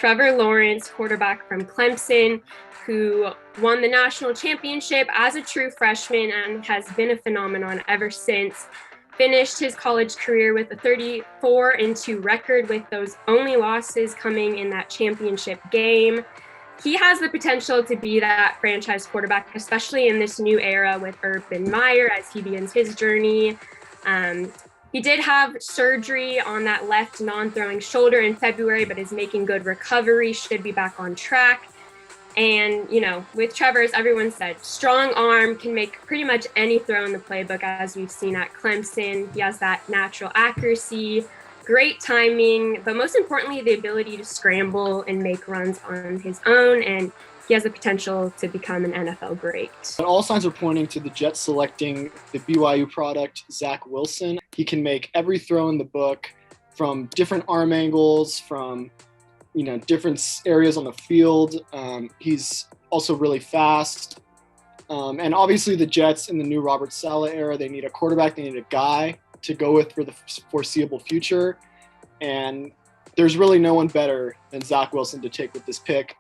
Trevor Lawrence, quarterback from Clemson, who won the national championship as a true freshman and has been a phenomenon ever since. Finished his college career with a 34-2 record, with those only losses coming in that championship game. He has the potential to be that franchise quarterback, especially in this new era with Urban Meyer as he begins his journey. He did have surgery on that left non-throwing shoulder in February, but is making good recovery, should be back on track. And, with Trevor, as everyone said, strong arm, can make pretty much any throw in the playbook, as we've seen at Clemson. He has that natural accuracy, great timing, but most importantly, the ability to scramble and make runs on his own. And he has the potential to become an NFL great. But all signs are pointing to the Jets selecting the BYU product, Zach Wilson. He can make every throw in the book from different arm angles, from different areas on the field. He's also really fast. And obviously the Jets in the new Robert Saleh era, they need a quarterback, they need a guy to go with for the foreseeable future. And there's really no one better than Zach Wilson to take with this pick.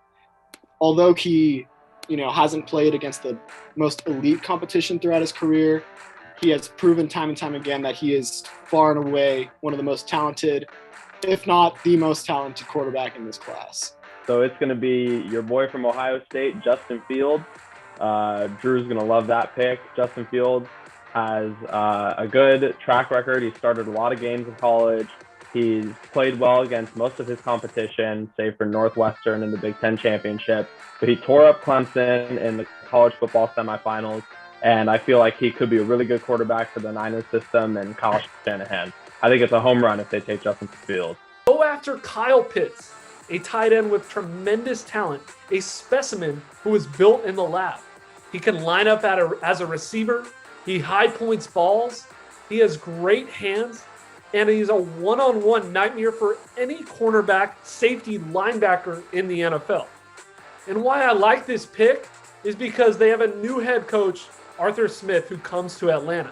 Although he, hasn't played against the most elite competition throughout his career, he has proven time and time again that he is far and away one of the most talented, if not the most talented quarterback in this class. So it's going to be your boy from Ohio State, Justin Fields. Drew's going to love that pick. Justin Fields has a good track record. He started a lot of games in college. He's played well against most of his competition, save for Northwestern in the Big Ten Championship. But he tore up Clemson in the college football semifinals, and I feel like he could be a really good quarterback for the Niners system and Kyle Shanahan. I think it's a home run if they take Justin Fields. Go after Kyle Pitts, a tight end with tremendous talent, a specimen who was built in the lab. He can line up as a receiver. He high points balls. He has great hands. And he's a one-on-one nightmare for any cornerback, safety, linebacker in the NFL. And why I like this pick is because they have a new head coach, Arthur Smith, who comes to Atlanta.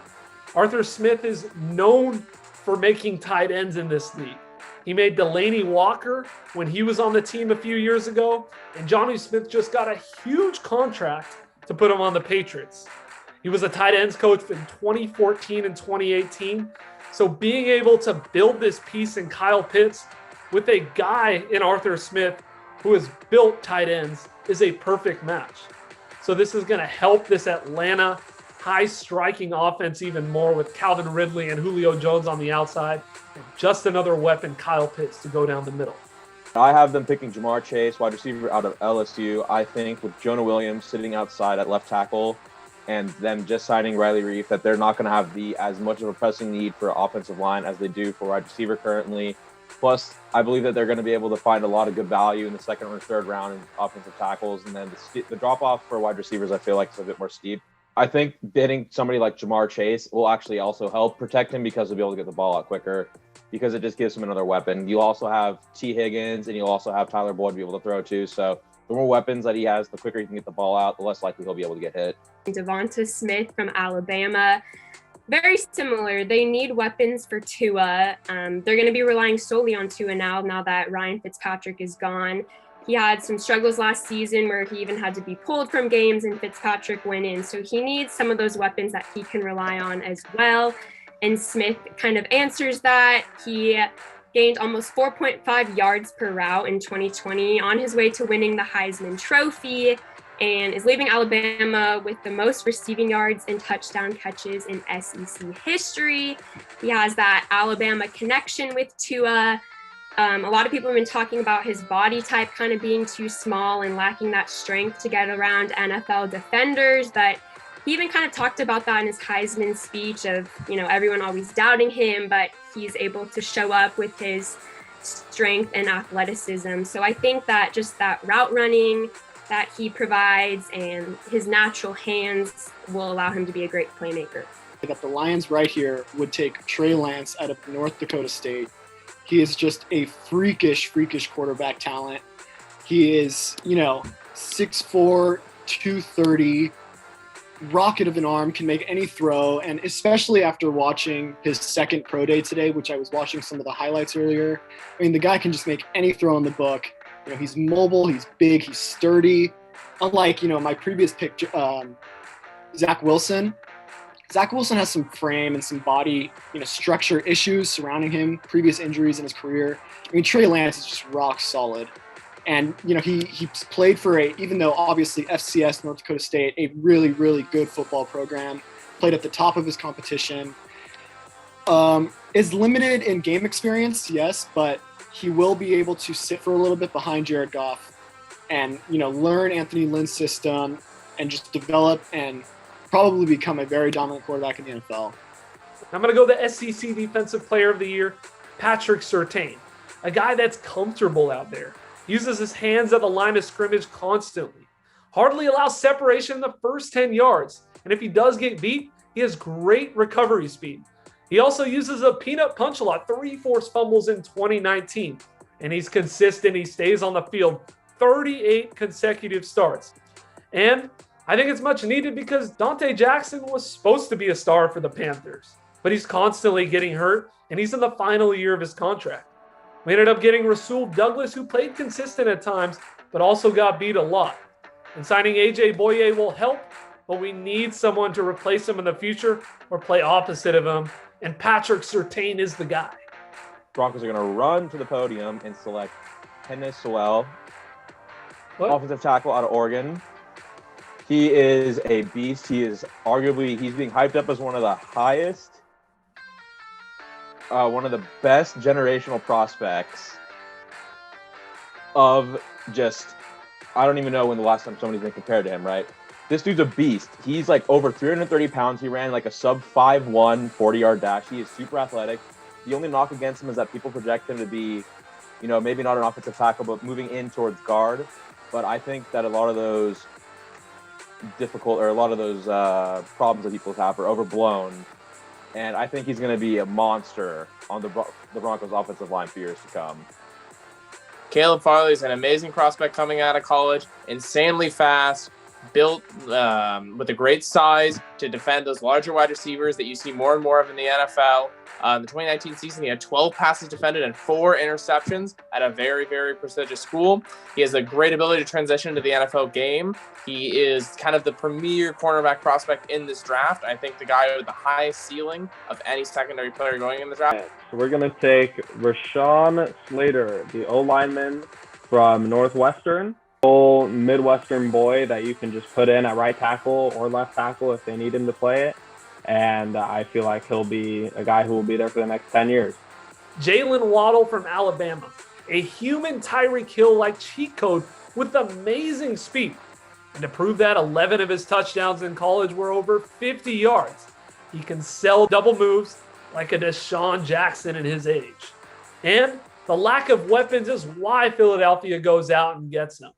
Arthur Smith is known for making tight ends in this league. He made Delaney Walker when he was on the team a few years ago, and Johnny Smith just got a huge contract to put him on the Patriots. He was a tight ends coach in 2014 and 2018. So being able to build this piece in Kyle Pitts with a guy in Arthur Smith who has built tight ends is a perfect match. So this is going to help this Atlanta high striking offense even more with Calvin Ridley and Julio Jones on the outside, and just another weapon, Kyle Pitts, to go down the middle. I have them picking Jamar Chase, wide receiver out of LSU. I think with Jonah Williams sitting outside at left tackle, and them just signing Riley Reif, that they're not going to have as much of a pressing need for offensive line as they do for wide receiver currently. Plus, I believe that they're going to be able to find a lot of good value in the second or third round in offensive tackles. And then the drop-off for wide receivers, I feel like, is a bit more steep. I think hitting somebody like Jamar Chase will actually also help protect him because he'll be able to get the ball out quicker, because it just gives him another weapon. You also have T. Higgins, and you'll also have Tyler Boyd to be able to throw too. So the more weapons that he has, the quicker he can get the ball out, the less likely he'll be able to get hit. Devonta Smith from Alabama, very similar. They need weapons for Tua. They're going to be relying solely on Tua now that Ryan Fitzpatrick is gone. He had some struggles last season where he even had to be pulled from games and Fitzpatrick went in. So he needs some of those weapons that he can rely on as well. And Smith kind of answers that. He gained almost 4.5 yards per route in 2020 on his way to winning the Heisman Trophy, and is leaving Alabama with the most receiving yards and touchdown catches in SEC history. He has that Alabama connection with Tua. A lot of people have been talking about his body type kind of being too small and lacking that strength to get around NFL defenders, but he even kind of talked about that in his Heisman speech of, everyone always doubting him, but he's able to show up with his strength and athleticism. So I think that just that route running that he provides and his natural hands will allow him to be a great playmaker. That the Lions right here would take Trey Lance out of North Dakota State. He is just a freakish quarterback talent. He is, 6'4", 230, rocket of an arm, can make any throw. And especially after watching his second pro day today, which I was watching some of the highlights earlier, the guy can just make any throw in the book. He's mobile, he's big, he's sturdy. Unlike, my previous pick, Zach Wilson. Zach Wilson has some frame and some body, structure issues surrounding him, previous injuries in his career. Trey Lance is just rock solid. And, he played for even though obviously FCS, North Dakota State, a really, really good football program, played at the top of his competition. Is limited in game experience, yes, but he will be able to sit for a little bit behind Jared Goff and, learn Anthony Lynn's system and just develop and probably become a very dominant quarterback in the NFL. I'm going to go the SEC Defensive Player of the Year, Patrick Surtain, a guy that's comfortable out there, uses his hands at the line of scrimmage constantly, hardly allows separation in the first 10 yards, and if he does get beat, he has great recovery speed. He also uses a peanut punch a lot, 3 forced fumbles in 2019, and he's consistent. He stays on the field 38 consecutive starts. And I think it's much needed because Dante Jackson was supposed to be a star for the Panthers, but he's constantly getting hurt, and he's in the final year of his contract. We ended up getting Rasul Douglas, who played consistent at times, but also got beat a lot. And signing A.J. Boye will help, but we need someone to replace him in the future or play opposite of him, and Patrick Surtain is the guy. Broncos are going to run to the podium and select Penei Sewell, offensive tackle out of Oregon. He is a beast. He's being hyped up as one of the highest, one of the best generational prospects of I don't even know when the last time somebody's been compared to him, right? This dude's a beast. He's like over 330 pounds. He ran like a sub 5'1", 40-yard dash. He is super athletic. The only knock against him is that people project him to be, maybe not an offensive tackle, but moving in towards guard. But I think that a lot of those problems that people have are overblown. And I think he's going to be a monster on the Broncos offensive line for years to come. Caleb Farley is an amazing prospect coming out of college, insanely fast, built with a great size to defend those larger wide receivers that you see more and more of in the NFL. In the 2019 season, he had 12 passes defended and 4 interceptions at a very, very prestigious school. He has a great ability to transition to the NFL game. He is kind of the premier cornerback prospect in this draft. I think the guy with the highest ceiling of any secondary player going in the draft. So we're going to take Rashawn Slater, the O-lineman from Northwestern. Full Midwestern boy that you can just put in at right tackle or left tackle if they need him to play it. And I feel like he'll be a guy who will be there for the next 10 years. Jalen Waddle from Alabama, a human Tyreek Hill-like cheat code with amazing speed. And to prove that, 11 of his touchdowns in college were over 50 yards. He can sell double moves like a Deshaun Jackson at his age. And the lack of weapons is why Philadelphia goes out and gets him.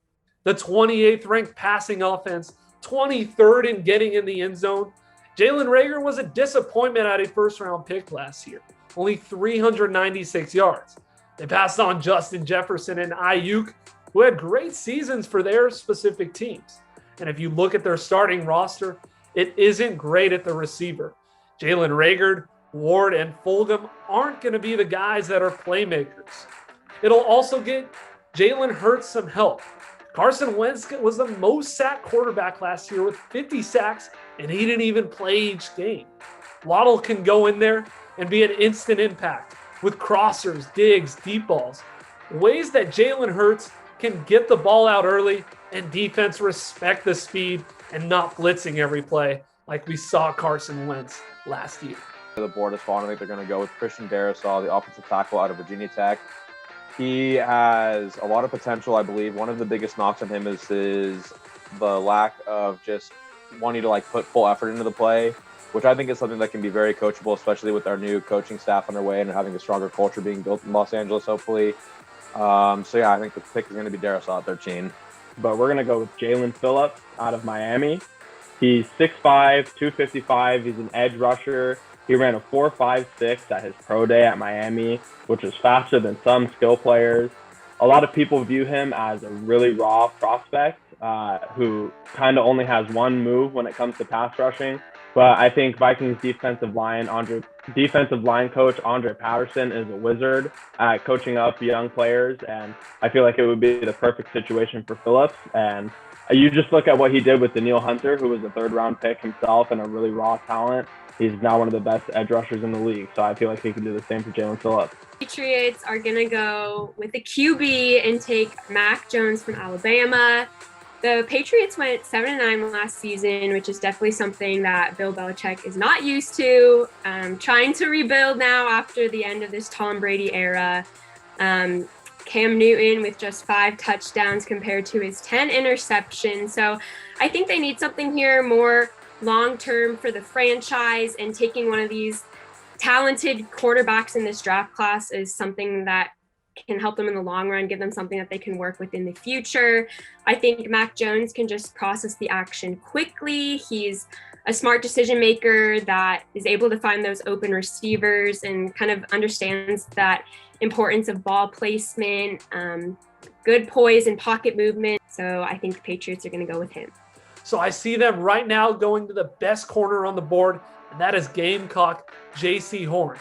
The 28th ranked passing offense, 23rd in getting in the end zone. Jalen Reagor was a disappointment at a first-round pick last year, only 396 yards. They passed on Justin Jefferson and Ayuk, who had great seasons for their specific teams. And if you look at their starting roster, it isn't great at the receiver. Jalen Reagor, Ward, and Fulgham aren't going to be the guys that are playmakers. It'll also get Jalen Hurts some help. Carson Wentz was the most sacked quarterback last year with 50 sacks, and he didn't even play each game. Waddle can go in there and be an instant impact with crossers, digs, deep balls, ways that Jalen Hurts can get the ball out early and defense respect the speed and not blitzing every play like we saw Carson Wentz last year. The board is falling. I think they're going to go with Christian Darrisaw, the offensive tackle out of Virginia Tech. He has a lot of potential, I believe. One of the biggest knocks on him is the lack of just wanting to put full effort into the play, which I think is something that can be very coachable, especially with our new coaching staff on their way and having a stronger culture being built in Los Angeles, hopefully. I think the pick is going to be Darrisaw at 13. But we're going to go with Jalen Phillips out of Miami. He's 6'5", 255. He's an edge rusher. He ran a 4.56 at his pro day at Miami, which is faster than some skill players. A lot of people view him as a really raw prospect who kind of only has one move when it comes to pass rushing. But I think Vikings defensive line, Andre defensive line coach Andre Patterson is a wizard at coaching up young players, and I feel like it would be the perfect situation for Phillips. And you just look at what he did with Danielle Hunter, who was a third-round pick himself and a really raw talent. He's now one of the best edge rushers in the league, so I feel like he can do the same for Jalen Phillips. Patriots are going to go with a QB and take Mac Jones from Alabama. The Patriots went 7-9 last season, which is definitely something that Bill Belichick is not used to. Trying to rebuild now after the end of this Tom Brady era. Cam Newton with just 5 touchdowns compared to his 10 interceptions. So I think they need something here more long-term for the franchise, and taking one of these talented quarterbacks in this draft class is something that can help them in the long run, give them something that they can work with in the future. I think Mac Jones can just process the action quickly. He's a smart decision maker that is able to find those open receivers and kind of understands that importance of ball placement, good poise and pocket movement. So I think the Patriots are going to go with him. So I see them right now going to the best corner on the board, and that is Gamecock J.C. Horn.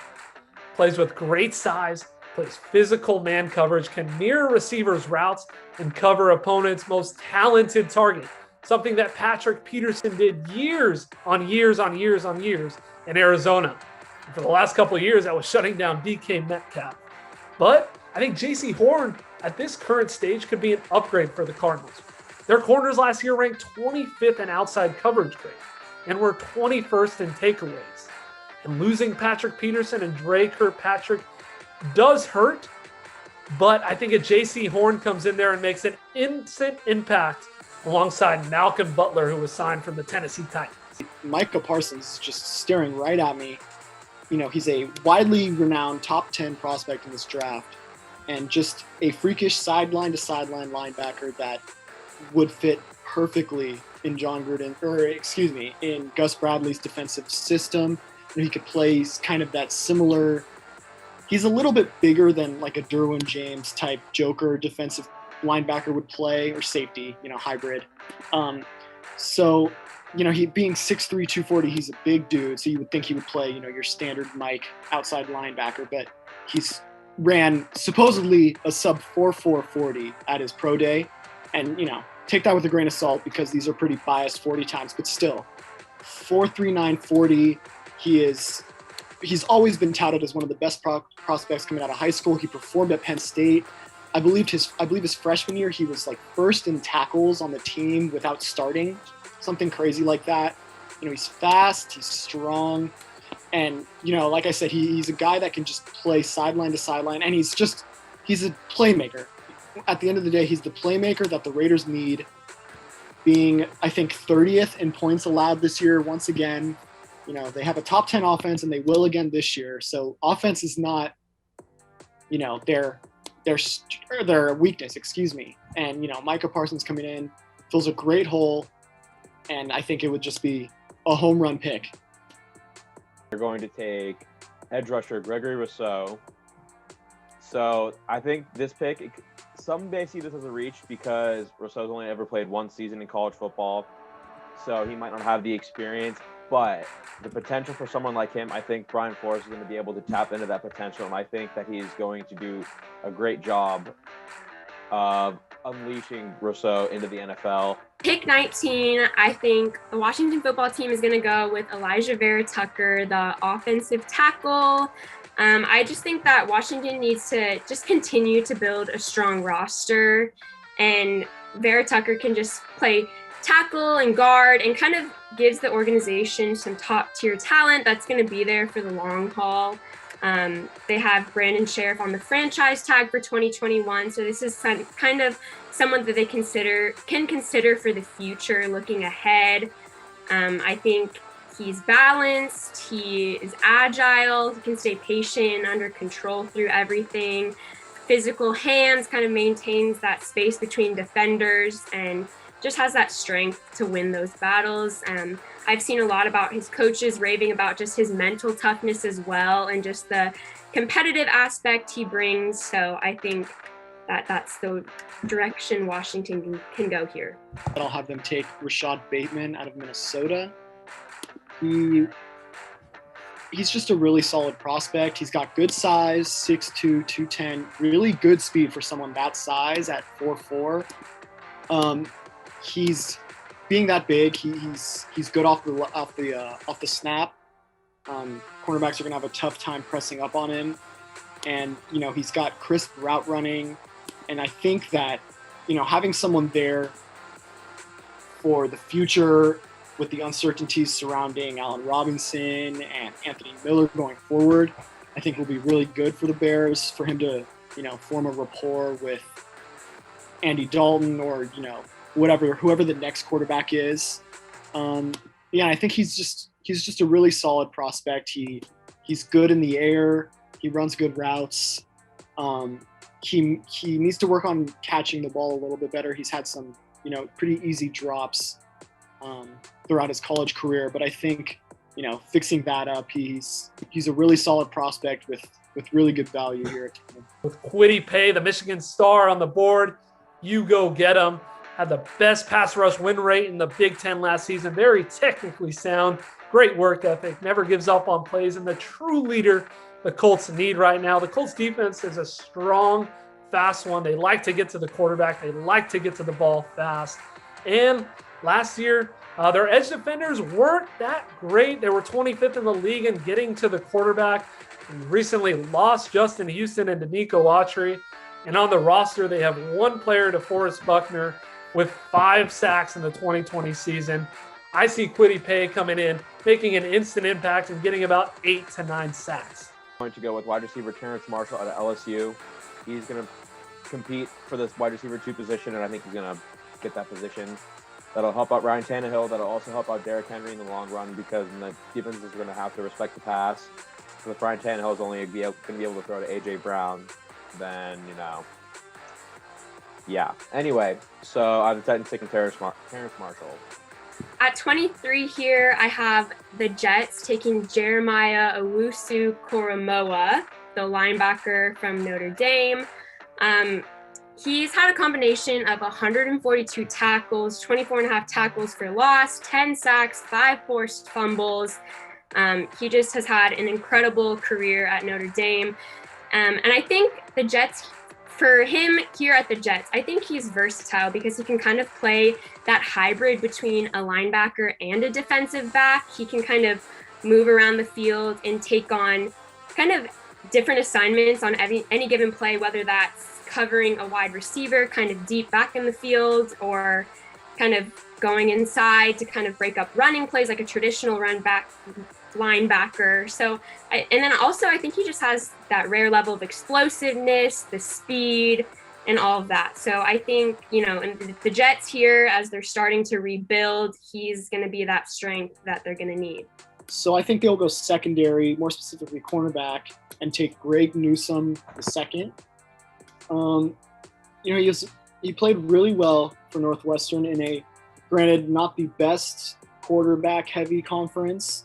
Plays with great size, plays physical man coverage, can mirror receivers' routes, and cover opponents' most talented target. Something that Patrick Peterson did years on years in Arizona. And for the last couple of years, that was shutting down DK Metcalf. But I think J.C. Horn at this current stage could be an upgrade for the Cardinals. Their corners last year ranked 25th in outside coverage grade and were 21st in takeaways. And losing Patrick Peterson and Dre Kirkpatrick does hurt, but I think a J.C. Horn comes in there and makes an instant impact alongside Malcolm Butler, who was signed from the Tennessee Titans. Micah Parsons is just staring right at me. You know, he's a widely renowned top 10 prospect in this draft, and just a freakish sideline to sideline linebacker that would fit perfectly in in Gus Bradley's defensive system. And he could play kind of that similar. He's a little bit bigger than like a Derwin James type joker defensive linebacker would play, or safety, hybrid. So, he being 6'3", 240, he's a big dude. So you would think he would play, your standard Mike outside linebacker, but he's ran supposedly a sub 4.4 40 at his pro day. And, take that with a grain of salt because these are pretty biased 40 times, but still 4.39 40. He's always been touted as one of the best prospects coming out of high school. He performed at Penn State. I believe his freshman year, he was like first in tackles on the team without starting, something crazy like that. He's fast, he's strong. And, like I said, he's a guy that can just play sideline to sideline, and he's a playmaker. At the end of the day, he's the playmaker that the Raiders need, being, I think, 30th in points allowed this year once again. They have a top 10 offense, and they will again this year. So offense is not, their weakness, excuse me. And, Micah Parsons coming in fills a great hole, and I think it would just be a home run pick. They're going to take edge rusher Gregory Rousseau. So I think this pick, some may see this as a reach because Rousseau's only ever played one season in college football, so he might not have the experience. But the potential for someone like him, I think Brian Flores is going to be able to tap into that potential, and I think that he's going to do a great job of unleashing Rousseau into the NFL. Pick 19, I think the Washington football team is going to go with Elijah Vera Tucker, the offensive tackle. I just think that Washington needs to just continue to build a strong roster, and Vera Tucker can just play tackle and guard and kind of gives the organization some top tier talent that's going to be there for the long haul. They have Brandon Sheriff on the franchise tag for 2021. So this is kind of someone that they can consider for the future looking ahead. I think he's balanced, he is agile, he can stay patient, under control through everything. Physical hands, kind of maintains that space between defenders and just has that strength to win those battles. I've seen a lot about his coaches raving about just his mental toughness as well, and just the competitive aspect he brings. So I think that's the direction Washington can go here. I'll have them take Rashad Bateman out of Minnesota. He he's just a really solid prospect. He's got good size, 6'2", 210, really good speed for someone that size at 4'4". He's being that big. He's good off the snap. Cornerbacks are gonna have a tough time pressing up on him, and he's got crisp route running, and I think that having someone there for the future with the uncertainties surrounding Allen Robinson and Anthony Miller going forward, I think will be really good for the Bears, for him to form a rapport with Andy Dalton or whoever the next quarterback is. I think he's just a really solid prospect. He's good in the air. He runs good routes. He needs to work on catching the ball a little bit better. He's had some pretty easy drops throughout his college career, but I think fixing that up, he's a really solid prospect with really good value here at Tennessee. With Kwity Paye, the Michigan star, on the board, you go get him. Had the best pass rush win rate in the Big Ten last season. Very technically sound, great work ethic, never gives up on plays, and the true leader the Colts need right now. The Colts defense is a strong, fast one. They like to get to the quarterback. They like to get to the ball fast. And last year, their edge defenders weren't that great. They were 25th in the league in getting to the quarterback. They recently lost Justin Houston and Danico Autry. And on the roster, they have one player, DeForest Buckner, with 5 sacks in the 2020 season. I see Kwity Paye coming in, making an instant impact and getting about 8 to 9 sacks. I'm going to go with wide receiver Terrence Marshall out of LSU. He's going to compete for this wide receiver 2 position, and I think he's going to get that position. That'll help out Ryan Tannehill. That'll also help out Derrick Henry in the long run, because the defenses are going to have to respect the pass. So if Ryan Tannehill is only going to be able to throw to A.J. Brown, then, yeah. Anyway, so I'm taking Terrence Marshall. At 23 here, I have the Jets taking Jeremiah Owusu-Koramoah, the linebacker from Notre Dame. He's had a combination of 142 tackles, 24.5 tackles for loss, 10 sacks, 5 forced fumbles. He just has had an incredible career at Notre Dame. And I think the Jets, for him here at the Jets, I think he's versatile because he can kind of play that hybrid between a linebacker and a defensive back. He can kind of move around the field and take on kind of different assignments on any given play, whether that's covering a wide receiver kind of deep back in the field, or kind of going inside to kind of break up running plays like a traditional run back linebacker. So, and then also I think he just has that rare level of explosiveness, the speed, and all of that. So I think, and the Jets here, as they're starting to rebuild, he's going to be that strength that they're going to need. So I think they'll go secondary, more specifically cornerback, and take Greg Newsome the second. He played really well for Northwestern in a, granted, not the best quarterback-heavy conference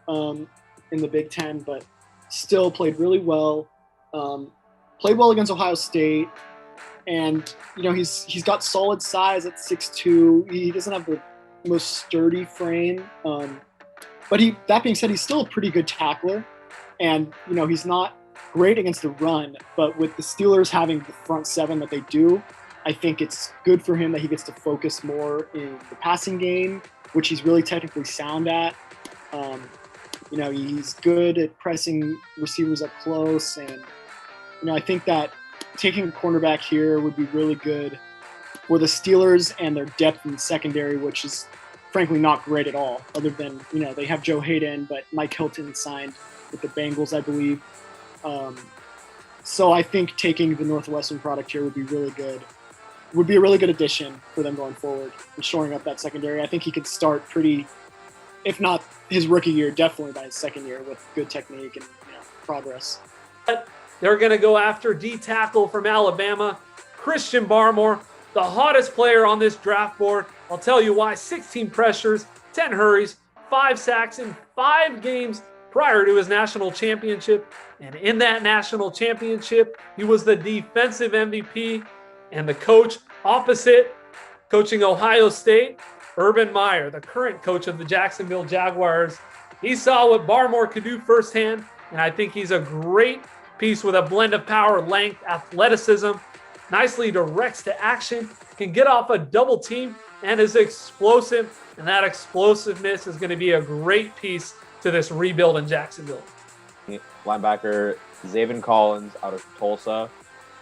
in the Big Ten, but still played really well. Played well against Ohio State, and he's got solid size at 6'2". He doesn't have the most sturdy frame, but that being said, he's still a pretty good tackler, and he's not great against the run, but with the Steelers having the front seven that they do, I think it's good for him that he gets to focus more in the passing game, which he's really technically sound at. He's good at pressing receivers up close, and I think that taking a cornerback here would be really good for the Steelers and their depth in the secondary, which is frankly not great at all, other than they have Joe Hayden, but Mike Hilton signed with the Bengals, I believe. So I think taking the Northwestern product here would be really good. Would be a really good addition for them going forward and shoring up that secondary. I think he could start pretty, if not his rookie year, definitely by his second year with good technique and progress. They're going to go after D tackle from Alabama, Christian Barmore, the hottest player on this draft board. I'll tell you why. 16 pressures, 10 hurries, 5 sacks in 5 games prior to his national championship. And in that national championship, he was the defensive MVP. And the coach opposite, coaching Ohio State, Urban Meyer, the current coach of the Jacksonville Jaguars, He saw what Barmore could do firsthand, and I think he's a great piece with a blend of power, length, athleticism, nicely directs to action, can get off a double team, and is explosive. And that explosiveness is going to be a great piece to this rebuild in Jacksonville. Linebacker Zaven Collins out of Tulsa.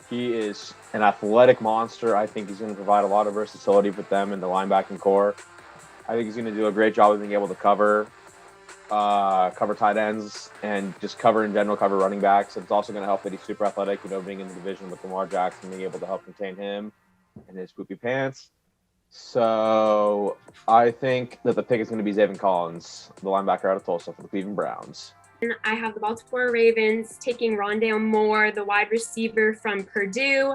He is an athletic monster. I think he's going to provide a lot of versatility for them in the linebacking core. I think he's going to do a great job of being able to cover tight ends and just cover in general, cover running backs. It's also going to help that he's super athletic, being in the division with Lamar Jackson, being able to help contain him and his poopy pants. So I think that the pick is going to be Zaven Collins, the linebacker out of Tulsa for the Cleveland Browns. I have the Baltimore Ravens taking Rondale Moore, the wide receiver from Purdue.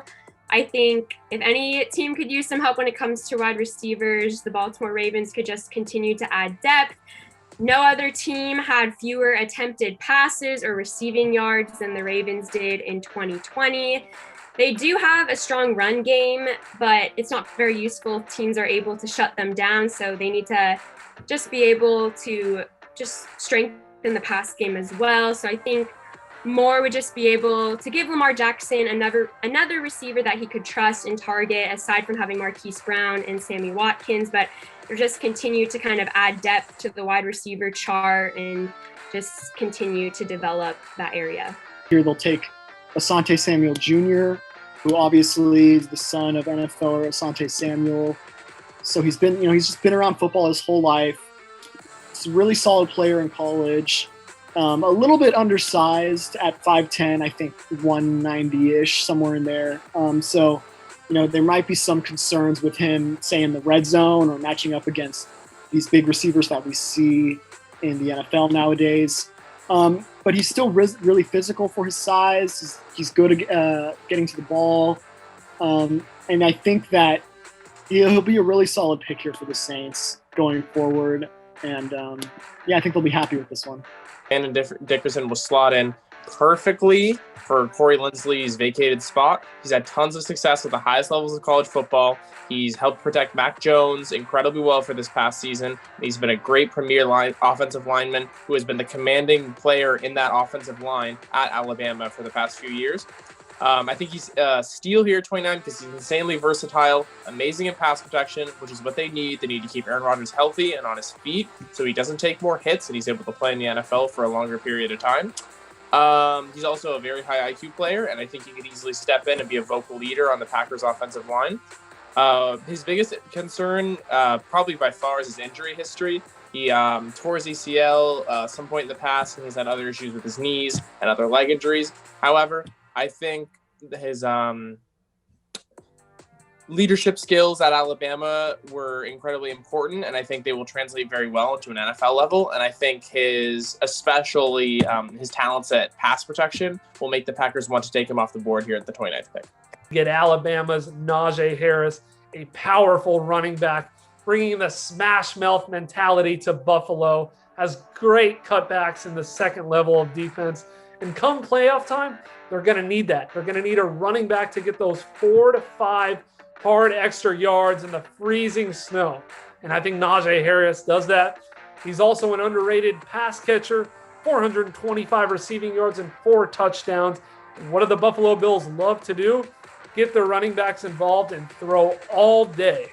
I think if any team could use some help when it comes to wide receivers, the Baltimore Ravens could just continue to add depth. No other team had fewer attempted passes or receiving yards than the Ravens did in 2020. They do have a strong run game, but it's not very useful. Teams are able to shut them down, so they need to just be able to just strengthen the pass game as well. So I think Moore would just be able to give Lamar Jackson another receiver that he could trust and target, aside from having Marquise Brown and Sammy Watkins. But they'll just continue to kind of add depth to the wide receiver chart and just continue to develop that area. Here they'll take Asante Samuel Jr., who obviously is the son of NFLer Asante Samuel. So he's just been around football his whole life. He's a really solid player in college. A little bit undersized at 5'10", I think 190-ish, somewhere in there. So there might be some concerns with him, say, in the red zone or matching up against these big receivers that we see in the NFL nowadays. But he's still really physical for his size. He's good at getting to the ball. And I think that he'll be a really solid pick here for the Saints going forward. And I think they'll be happy with this one. Brandon Dickerson will slot in perfectly for Corey Linsley's vacated spot. He's had tons of success at the highest levels of college football. He's helped protect Mac Jones incredibly well for this past season. He's been a great premier offensive lineman who has been the commanding player in that offensive line at Alabama for the past few years. I think he's steal here at 29 because he's insanely versatile, amazing in pass protection, which is what they need. They need to keep Aaron Rodgers healthy and on his feet so he doesn't take more hits and he's able to play in the NFL for a longer period of time. He's also a very high IQ player, and I think he could easily step in and be a vocal leader on the Packers offensive line. His biggest concern, probably by far, is his injury history. He tore his ACL some point in the past, and he's had other issues with his knees and other leg injuries. However, I think his leadership skills at Alabama were incredibly important, and I think they will translate very well into an NFL level. And I think especially his talents at pass protection will make the Packers want to take him off the board here at the 29th pick. Get Alabama's Najee Harris, a powerful running back, bringing the smash mouth mentality to Buffalo, has great cutbacks in the second level of defense. And come playoff time, they're going to need that. They're going to need a running back to get those 4 to 5 hard extra yards in the freezing snow. And I think Najee Harris does that. He's also an underrated pass catcher, 425 receiving yards and 4 touchdowns. And what do the Buffalo Bills love to do? Get their running backs involved and throw all day.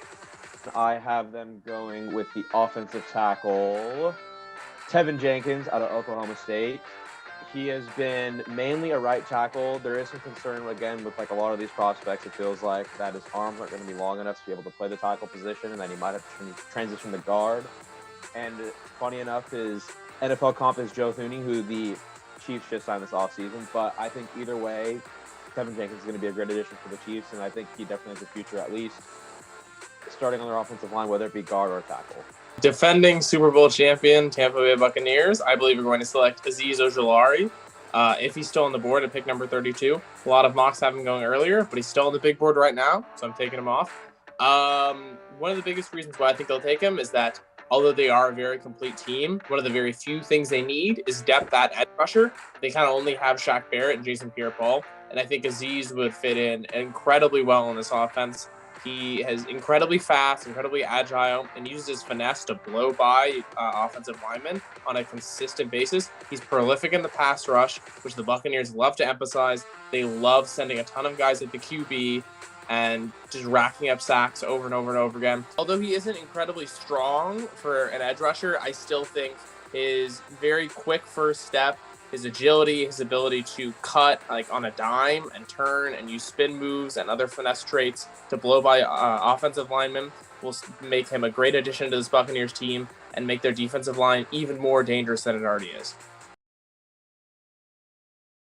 I have them going with the offensive tackle, Tevin Jenkins out of Oklahoma State. He has been mainly a right tackle. There is some concern, again, with a lot of these prospects. It feels like that his arms aren't going to be long enough to be able to play the tackle position, and then he might have to transition to guard. And funny enough, his NFL comp is Joe Thuney, who the Chiefs just signed this offseason. But I think either way, Tevin Jenkins is going to be a great addition for the Chiefs, and I think he definitely has a future, at least starting on their offensive line, whether it be guard or tackle. Defending Super Bowl champion Tampa Bay Buccaneers, I believe, are going to select Azeez Ojulari if he's still on the board at pick number 32. A lot of mocks have him going earlier, but he's still on the big board right now, so I'm taking him off. One of the biggest reasons why I think they'll take him is that although they are a very complete team, one of the very few things they need is depth at edge rusher. They kind of only have Shaq Barrett and Jason Pierre-Paul, and I think Azeez would fit in incredibly well in this offense. He is incredibly fast, incredibly agile, and uses his finesse to blow by offensive linemen on a consistent basis. He's prolific in the pass rush, which the Buccaneers love to emphasize. They love sending a ton of guys at the QB and just racking up sacks over and over and over again. Although he isn't incredibly strong for an edge rusher, I still think his very quick first step, his agility, his ability to cut like on a dime and turn and use spin moves and other finesse traits to blow by offensive linemen will make him a great addition to this Buccaneers team and make their defensive line even more dangerous than it already is.